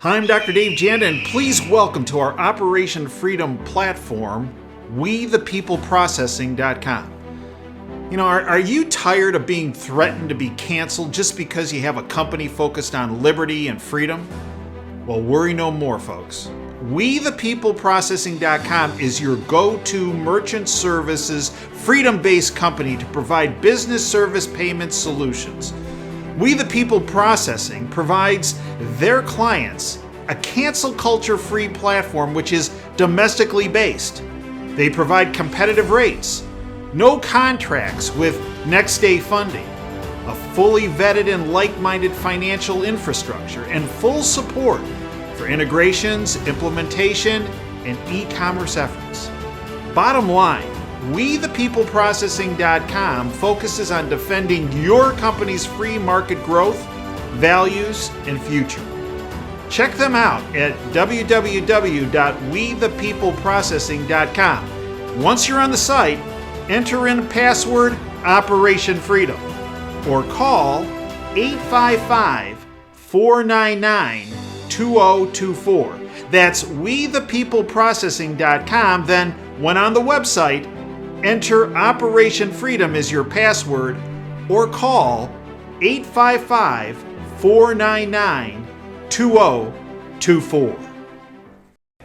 Hi, I'm Dr. Dave Janda, and please welcome to our Operation Freedom platform, WeThePeopleProcessing.com. You know, are you tired of being threatened to be canceled just because you have a company focused on liberty and freedom? Well, worry no more, folks. WeThePeopleProcessing.com is your go-to merchant services, freedom-based company to provide business service payment solutions. We the People Processing provides their clients a cancel culture-free platform which is domestically based. They provide competitive rates, no contracts with next-day funding, a fully vetted and like-minded financial infrastructure, and full support for integrations, implementation, and e-commerce efforts. Bottom line, WeThePeopleProcessing.com focuses on defending your company's free market growth, values, and future. Check them out at www.WeThePeopleProcessing.com. Once you're on the site, enter in password Operation Freedom or call 855-499-2024. That's WeThePeopleProcessing.com. Then, when on the website, enter Operation Freedom as your password or call 855-499-2024.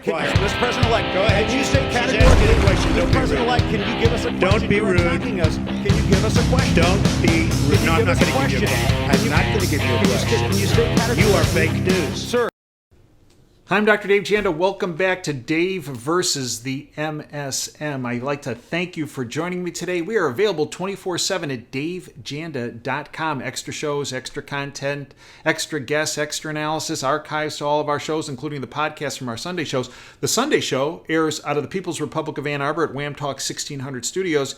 Mr. President-elect, go ahead. Can you state She's categorically, asking a question. Mr. President-elect, can you give us a question? Don't be You are rude. attacking us. Can you give us a question? Don't be rude. No, I'm not going to give you a question? question. I'm not going to give you a question. Can you state categorically? You are fake news. Sir. I'm Dr. Dave Janda. Welcome back to Dave Vs The MSM. I'd like to thank you for joining me today. We are available 24/7 at davejanda.com. Extra shows, extra content, extra guests, extra analysis, archives to all of our shows, including the podcast from our Sunday shows. The Sunday show airs out of the People's Republic of Ann Arbor at Wham Talk 1600 Studios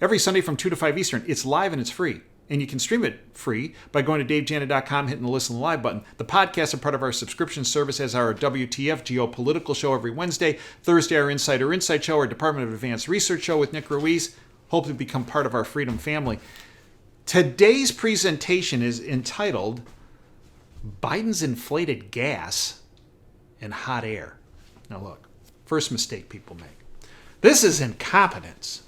every Sunday from 2 to 5 Eastern. It's live and it's free. And you can stream it free by going to davejanda.com, hitting the Listen Live button. The podcasts are part of our subscription service as our WTF geopolitical show every Wednesday. Thursday, our Insider Insight show, our Department of Advanced Research show with Nick Ruiz. Hope to become part of our Freedom family. Today's presentation is entitled Biden's Inflated Gas and Hot Air. Now look, first mistake people make. This is incompetence.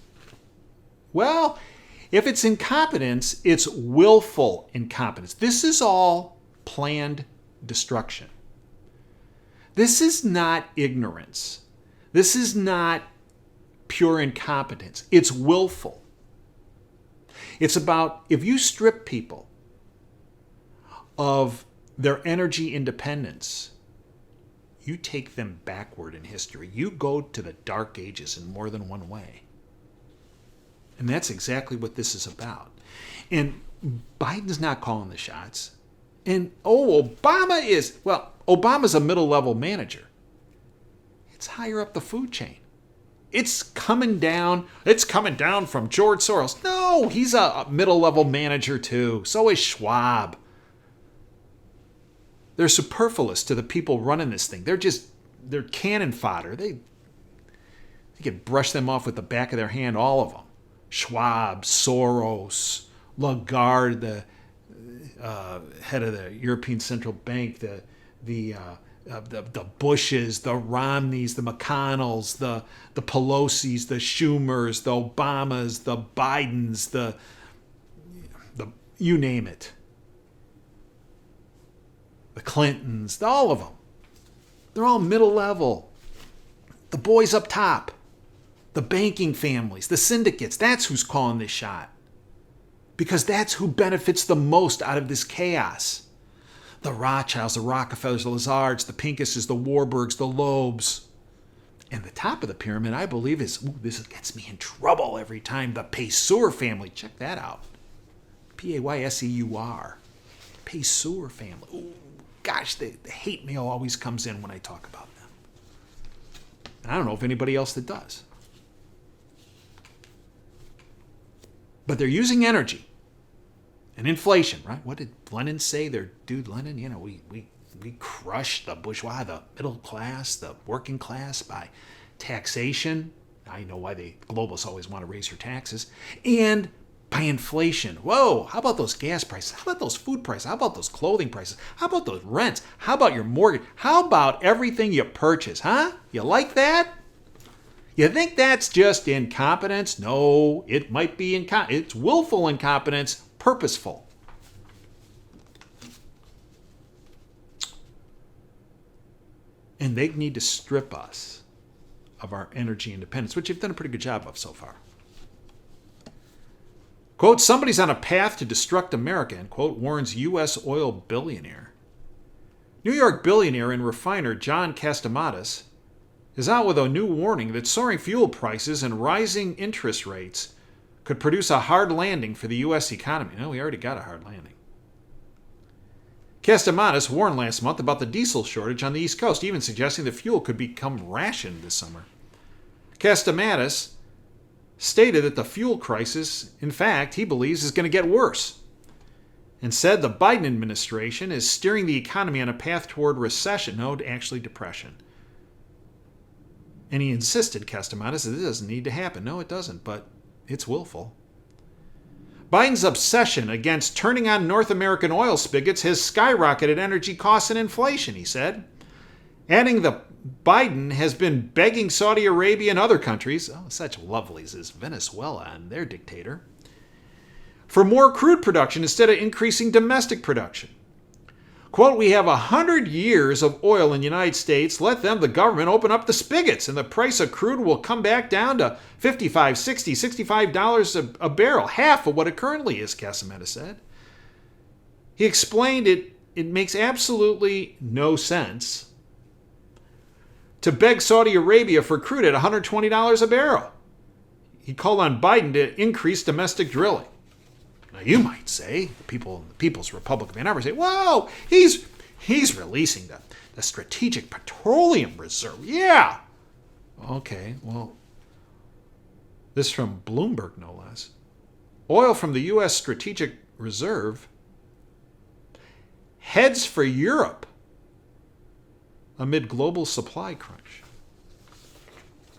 Well, if it's incompetence, it's willful incompetence. This is all planned destruction. This is not ignorance. This is not pure incompetence. It's willful. It's about if you strip people of their energy independence, you take them backward in history. You go to the dark ages in more than one way. And that's exactly what this is about. And Biden's not calling the shots. And, Obama's a middle-level manager. It's higher up the food chain. It's coming down from George Soros. No, he's a middle-level manager too. So is Schwab. They're superfluous to the people running this thing. They're cannon fodder. They could brush them off with the back of their hand, all of them. Schwab, Soros, Lagarde, the head of the European Central Bank, the Bushes, the Romneys, the McConnells, the Pelosis, the Schumers, the Obamas, the Bidens, the you name it, the Clintons, all of them. They're all middle level. The boys up top. The banking families, the syndicates, that's who's calling this shot. Because that's who benefits the most out of this chaos. The Rothschilds, the Rockefellers, the Lazards, the Pinkuses, the Warburgs, the Loebs. And the top of the pyramid, I believe, this gets me in trouble every time, the Payseur family. Check that out. Payseur. Payseur family. Ooh, gosh, the hate mail always comes in when I talk about them. And I don't know if anybody else that does. But they're using energy and inflation, right? What did Lenin say? Their dude Lenin, we crushed the bourgeois, the middle class, the working class by taxation. I know why the globalists always want to raise your taxes. And by inflation. Whoa, how about those gas prices? How about those food prices? How about those clothing prices? How about those rents? How about your mortgage? How about everything you purchase, huh? You like that? You think that's just incompetence? No, it might be it's willful incompetence, purposeful. And they need to strip us of our energy independence, which you've done a pretty good job of so far. Quote, somebody's on a path to destruct America, end quote, warns U.S. oil billionaire. New York billionaire and refiner John Castellamatis is out with a new warning that soaring fuel prices and rising interest rates could produce a hard landing for the U.S. economy. No, we already got a hard landing. Castellamatis warned last month about the diesel shortage on the East Coast, even suggesting the fuel could become rationed this summer. Castellamatis stated that the fuel crisis, in fact, he believes is going to get worse, and said the Biden administration is steering the economy on a path toward recession, no, actually depression. And he insisted, Castellamatis, that it doesn't need to happen. No, it doesn't, but it's willful. Biden's obsession against turning on North American oil spigots has skyrocketed energy costs and inflation, he said. Adding that Biden has been begging Saudi Arabia and other countries, such lovelies as Venezuela and their dictator, for more crude production instead of increasing domestic production. Quote, we have 100 years of oil in the United States. Let them, the government, open up the spigots and the price of crude will come back down to $55, $60, $65 a barrel, half of what it currently is, Castellamatis said. He explained it makes absolutely no sense to beg Saudi Arabia for crude at $120 a barrel. He called on Biden to increase domestic drilling. Now, you might say, the People's Republic of Ann Arbor say, whoa, he's releasing the Strategic Petroleum Reserve. Yeah. Okay, well, this from Bloomberg, no less. Oil from the U.S. Strategic Reserve heads for Europe amid global supply crunch.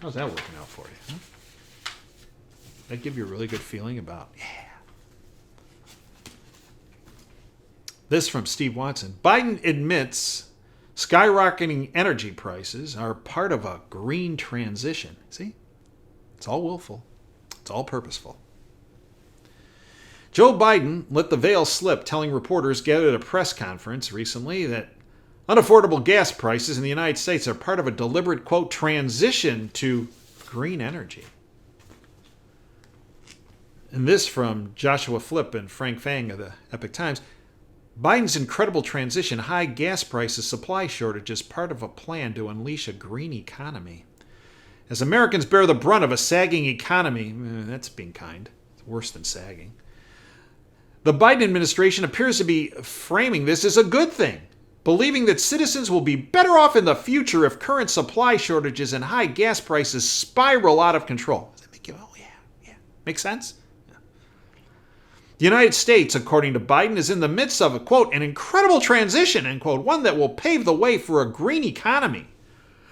How's that working out for you? Huh? That give you a really good feeling about, This from Steve Watson. Biden admits skyrocketing energy prices are part of a green transition. See? It's all willful. It's all purposeful. Joe Biden let the veil slip, telling reporters gathered at a press conference recently that unaffordable gas prices in the United States are part of a deliberate, quote, transition to green energy. And this from Joshua Flipp and Frank Fang of the Epoch Times. Biden's incredible transition, high gas prices, supply shortages, part of a plan to unleash a green economy. As Americans bear the brunt of a sagging economy, that's being kind. It's worse than sagging. The Biden administration appears to be framing this as a good thing, believing that citizens will be better off in the future if current supply shortages and high gas prices spiral out of control. Does that make you, yeah. Make sense? The United States, according to Biden, is in the midst of a, quote, an incredible transition, end quote, one that will pave the way for a green economy.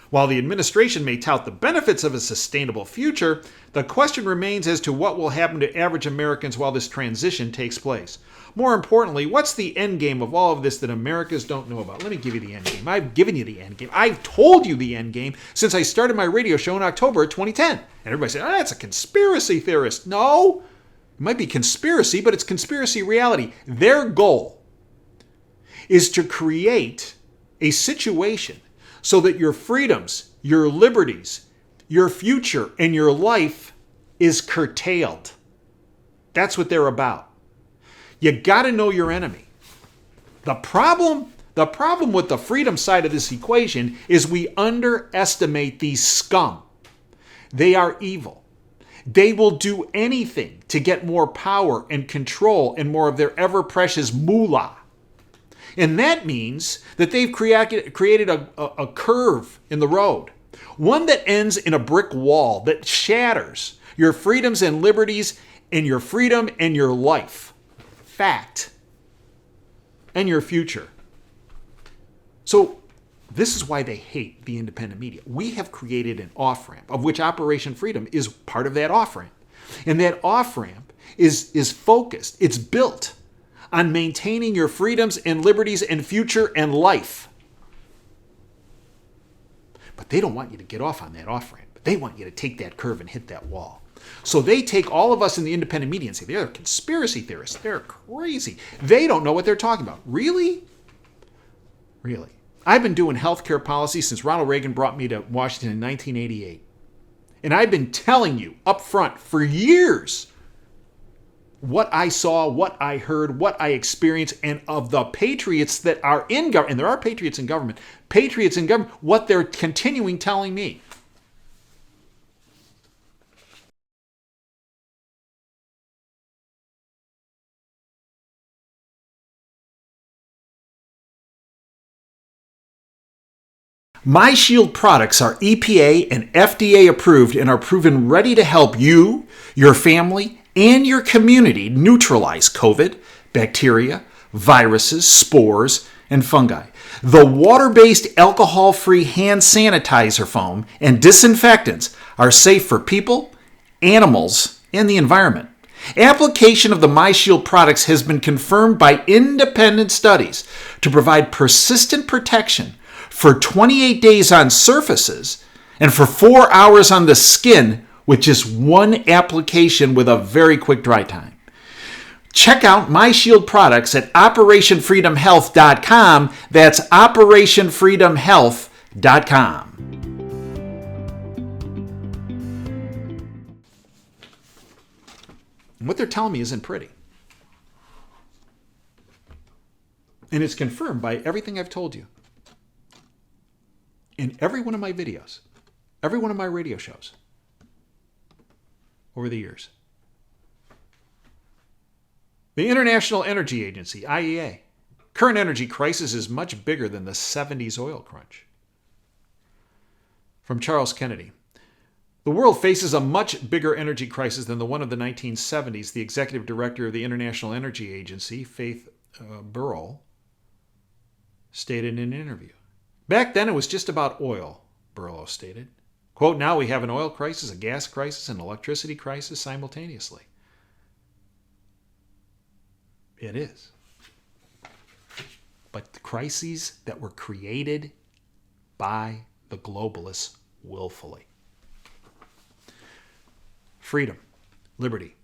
While the administration may tout the benefits of a sustainable future, the question remains as to what will happen to average Americans while this transition takes place. More importantly, what's the end game of all of this that Americans don't know about? Let me give you the end game. I've given you the end game. I've told you the end game since I started my radio show in October of 2010. And everybody said, that's a conspiracy theorist. No. It might be conspiracy, but it's conspiracy reality. Their goal is to create a situation so that your freedoms, your liberties, your future, and your life is curtailed. That's what they're about. You got to know your enemy. The problem with the freedom side of this equation is we underestimate these scum. They are evil. They will do anything to get more power and control and more of their ever-precious moolah. And that means that they've created a curve in the road, one that ends in a brick wall that shatters your freedoms and liberties and your freedom and your life, fact, and your future. So this is why they hate the independent media. We have created an off-ramp, of which Operation Freedom is part of that off-ramp. And that off-ramp is focused. It's built on maintaining your freedoms and liberties and future and life. But they don't want you to get off on that off-ramp. They want you to take that curve and hit that wall. So they take all of us in the independent media and say, they're conspiracy theorists. They're crazy. They don't know what they're talking about. Really? Really? I've been doing healthcare policy since Ronald Reagan brought me to Washington in 1988. And I've been telling you up front for years what I saw, what I heard, what I experienced, and of the patriots that are in government, and there are patriots in government, what they're continuing telling me. MyShield products are EPA and FDA approved and are proven ready to help you, your family, and your community neutralize COVID, bacteria, viruses, spores, and fungi. The water-based alcohol-free hand sanitizer foam and disinfectants are safe for people, animals, and the environment. Application of the MyShield products has been confirmed by independent studies to provide persistent protection for 28 days on surfaces and for 4 hours on the skin with just one application with a very quick dry time. Check out MyShield products at OperationFreedomHealth.com. That's OperationFreedomHealth.com. And what they're telling me isn't pretty. And it's confirmed by everything I've told you. In every one of my videos, every one of my radio shows over the years. The International Energy Agency, IEA. Current energy crisis is much bigger than the 70s oil crunch. From Charles Kennedy. The world faces a much bigger energy crisis than the one of the 1970s, the executive director of the International Energy Agency, Faith Burrell, stated in an interview. Back then, it was just about oil, Burlow stated. Quote, now we have an oil crisis, a gas crisis, and an electricity crisis simultaneously. It is. But the crises that were created by the globalists willfully. Freedom, liberty,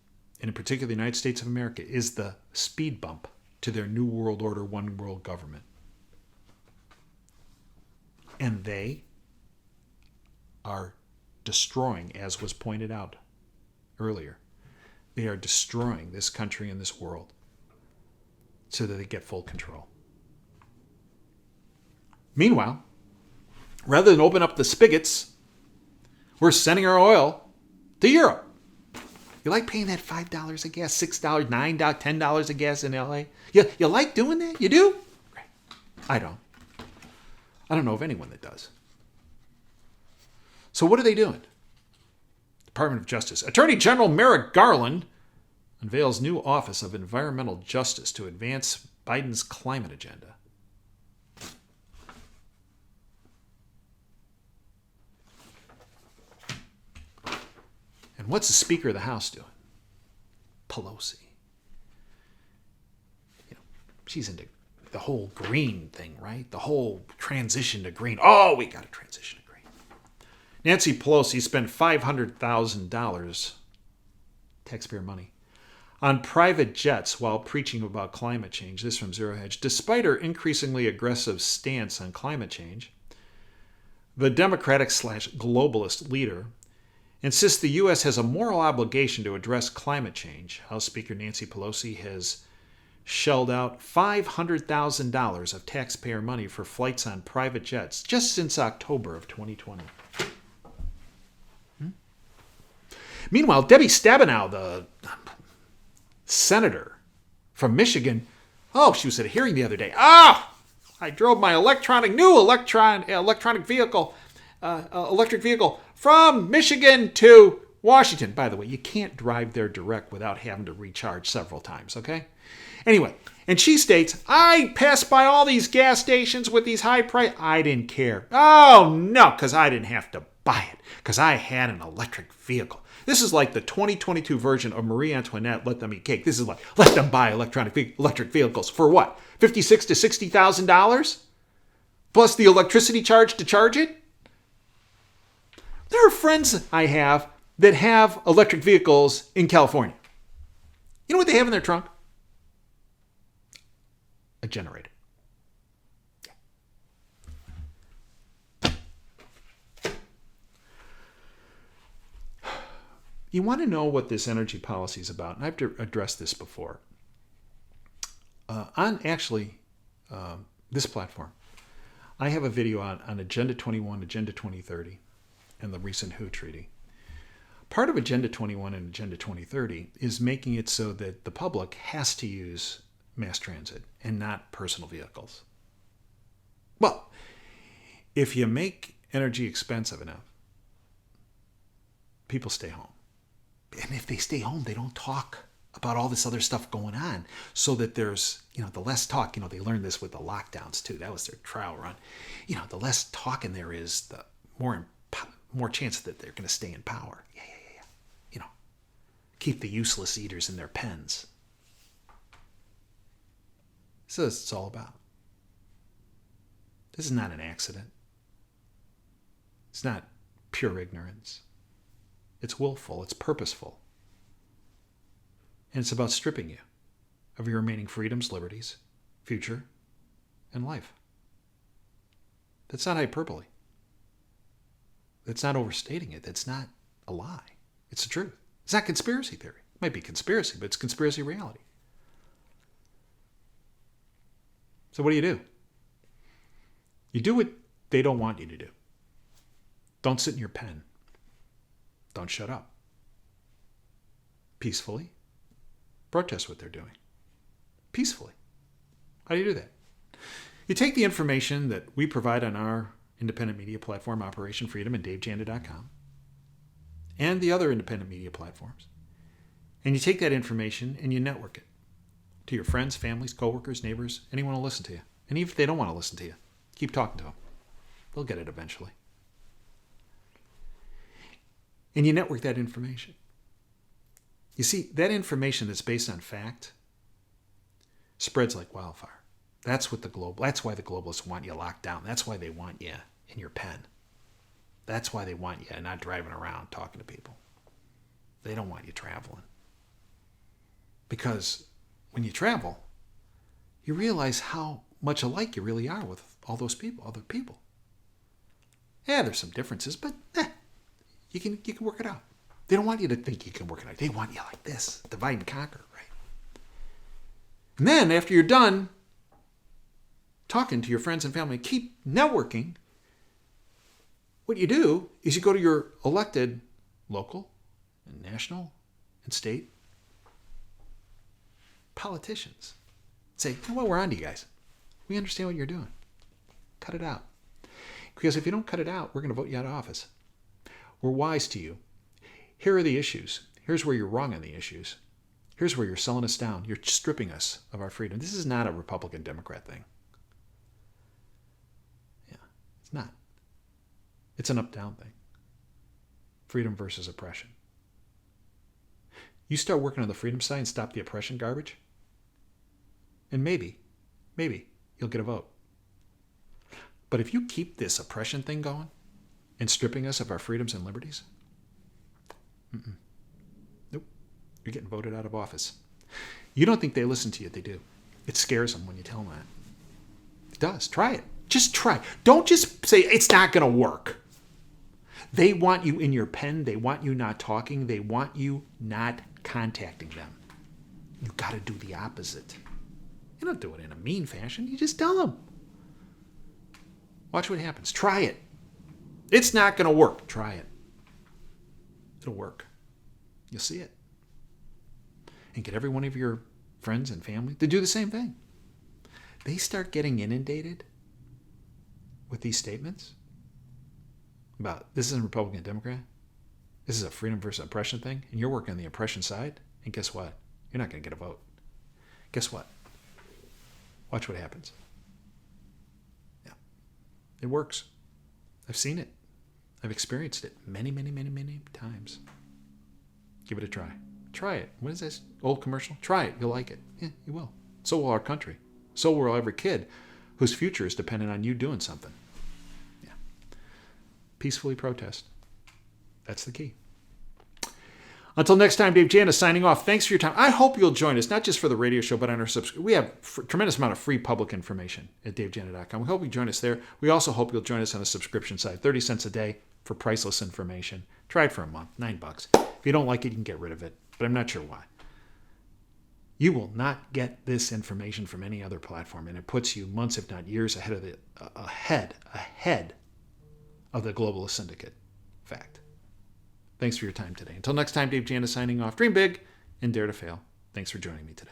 and in particular the United States of America, is the speed bump to their New World Order, one world government. And they are destroying, as was pointed out earlier, they are destroying this country and this world so that they get full control. Meanwhile, rather than open up the spigots, we're sending our oil to Europe. You like paying that $5 a gas, $6, $9, $10 a gas in LA? You like doing that? You do? Great. I don't. I don't know of anyone that does. So what are they doing? Department of Justice. Attorney General Merrick Garland unveils new Office of Environmental Justice to advance Biden's climate agenda. And what's the Speaker of the House doing? Pelosi. She's into the whole green thing, right? The whole transition to green. Oh, we got to transition to green. Nancy Pelosi spent $500,000, taxpayer money, on private jets while preaching about climate change. This from Zero Hedge. Despite her increasingly aggressive stance on climate change, the Democratic/globalist leader insists the U.S. has a moral obligation to address climate change. House Speaker Nancy Pelosi has shelled out $500,000 of taxpayer money for flights on private jets just since October of 2020. Meanwhile, Debbie Stabenow, the senator from Michigan, she was at a hearing the other day. I drove my electric vehicle from Michigan to Washington. By the way, you can't drive there direct without having to recharge several times, okay? Anyway, and she states, I passed by all these gas stations with these high prices. I didn't care. Oh, no, because I didn't have to buy it because I had an electric vehicle. This is like the 2022 version of Marie Antoinette, let them eat cake. This is like, let them buy electric vehicles. For what? $56,000 to $60,000? Plus the electricity charge to charge it? There are friends I have that have electric vehicles in California. You know what they have in their trunk? A generator. You want to know what this energy policy is about, and I've addressed this before. On this platform, I have a video on Agenda 21, Agenda 2030, and the recent WHO treaty. Part of Agenda 21 and Agenda 2030 is making it so that the public has to use mass transit and not personal vehicles. Well, if you make energy expensive enough, people stay home. And if they stay home, they don't talk about all this other stuff going on, so that there's, the less talk. They learned this with the lockdowns too. That was their trial run. The less talking there is, the more chance that they're going to stay in power. Yeah. Keep the useless eaters in their pens. So that's what it's all about. This is not an accident. It's not pure ignorance. It's willful. It's purposeful. And it's about stripping you of your remaining freedoms, liberties, future, and life. That's not hyperbole. That's not overstating it. That's not a lie. It's the truth. It's not conspiracy theory. It might be conspiracy, but it's conspiracy reality. So what do? You do what they don't want you to do. Don't sit in your pen. Don't shut up. Peacefully protest what they're doing. Peacefully. How do you do that? You take the information that we provide on our independent media platform, Operation Freedom, and DaveJanda.com, and the other independent media platforms, and you take that information and you network it to your friends, families, coworkers, neighbors, anyone who will listen to you. And even if they don't want to listen to you, keep talking to them. They'll get it eventually. And you network that information. You see, that information that's based on fact spreads like wildfire. That's why the globalists want you locked down. That's why they want you in your pen. That's why they want you not driving around talking to people. They don't want you traveling. Because when you travel, you realize how much alike you really are with all those people, other people. Yeah, there's some differences, but you can work it out. They don't want you to think you can work it out. They want you like this, divide and conquer, right? And then after you're done talking to your friends and family, keep networking, what you do is you go to your elected local and national and state politicians. Say, you know what, we're on to you guys. We understand what you're doing. Cut it out. Because if you don't cut it out, we're going to vote you out of office. We're wise to you. Here are the issues. Here's where you're wrong on the issues. Here's where you're selling us down. You're stripping us of our freedom. This is not a Republican-Democrat thing. Yeah, it's not. It's an up-down thing. Freedom versus oppression. You start working on the freedom side and stop the oppression garbage, and maybe you'll get a vote. But if you keep this oppression thing going and stripping us of our freedoms and liberties, nope, you're getting voted out of office. You don't think they listen to you. They do. It scares them when you tell them that. It does. Try it. Just try. Don't just say it's not going to work. They want you in your pen. They want you not talking. They want you not contacting them. You got to do the opposite. You don't do it in a mean fashion. You just tell them. Watch what happens. Try it. It's not going to work. Try it. It'll work. You'll see it. And get every one of your friends and family to do the same thing. They start getting inundated with these statements about this isn't Republican Democrat. This is a freedom versus oppression thing. And you're working on the oppression side. And guess what? You're not going to get a vote. Guess what? Watch what happens. Yeah. It works. I've seen it. I've experienced it many, many, many, many times. Give it a try. Try it. What is this old commercial? Try it. You'll like it. Yeah, you will. So will our country. So will every kid whose future is dependent on you doing something. Yeah. Peacefully protest. That's the key. Until next time, Dave Janda signing off. Thanks for your time. I hope you'll join us, not just for the radio show, but on our subscription. We have a tremendous amount of free public information at davejanda.com. We hope you join us there. We also hope you'll join us on the subscription side. 30 cents a day for priceless information. Try it for a month. $9. If you don't like it, you can get rid of it, but I'm not sure why. You will not get this information from any other platform, and it puts you months, if not years, ahead of the globalist syndicate. Fact. Thanks for your time today. Until next time, Dave Janda signing off. Dream big and dare to fail. Thanks for joining me today.